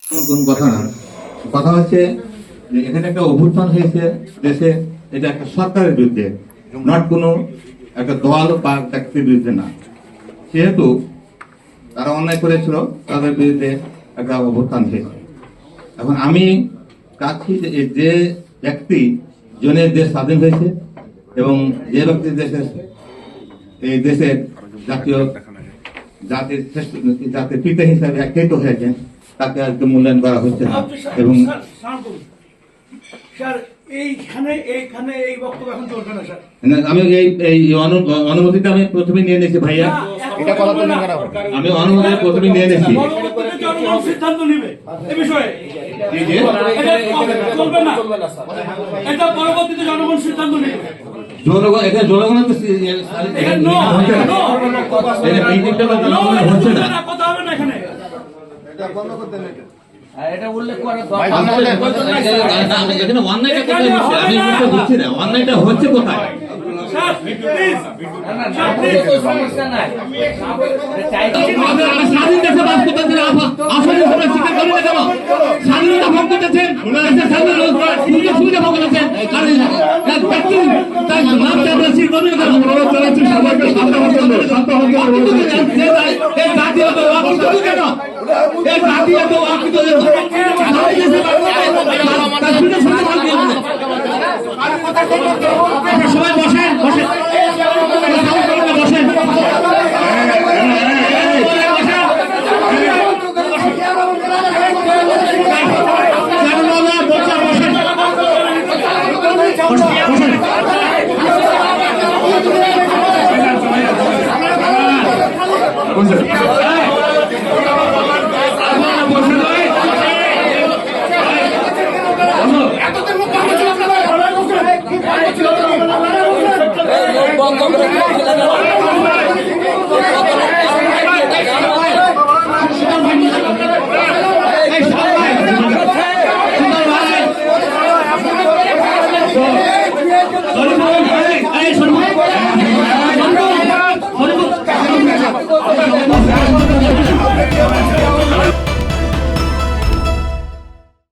কোন কথা না, কথা হচ্ছে যে এখানে একটা অভ্যুত্থান হয়েছে দেশে, এটা একটা সরকারের বিরুদ্ধে, নট কোনো একটা দল বা ব্যক্তির বিরুদ্ধে না। সেহেতু তারা অন্যায় করেছিল, তাদের বিরুদ্ধে একটা অভ্যুত্থান হয়েছে। এখন আমি চাচ্ছি যে ব্যক্তি জনের দেশ স্বাধীন হয়েছে এবং যে ব্যক্তি এই দেশের জাতির পিতা হিসাবে আখ্যায়িত হয়েছেন, তাকে আজকে মূল্যায়ন করা হচ্ছে না। এবং আমি এই অনুমতিটা আমি প্রথমে নিয়ে নিয়েছি ভাইয়া, আমি অনুমতি প্রথমে নিয়ে নিয়েছি। সিদ্ধান্ত নিবে এ বিষয়ে চলবে না, এটা পরবর্তীতে জনগণ সিদ্ধান্ত নেবে। জনগণ এটা জনগণ হচ্ছে না, কথা হবে না এখানে। এটা উল্লেখ করে এখানে অন্যায়টা কোথায় হচ্ছে আমি বুঝতে পারছি না, অন্যায়টা হচ্ছে কোথায়? সমস্যা নাই, স্বাধীন দেশে বাস করতেছেন, আসলে স্বীকার করেন না কেন? স্বাধীনতা ভোগ করতেছেন, সুযোগ সুবিধা ভোগ করতেছেন, তার নামটা আমরা স্বীকার করেন না কেন? সবাইকে শান্ত হতে হবে, শান্ত হতে হবে। এই জাতি এত অকৃতজ্ঞ কেন? এই জাতি এত অকৃতজ্ঞ কেন? সবাই বসেন, বসেন, বসেন। বন্ধ করে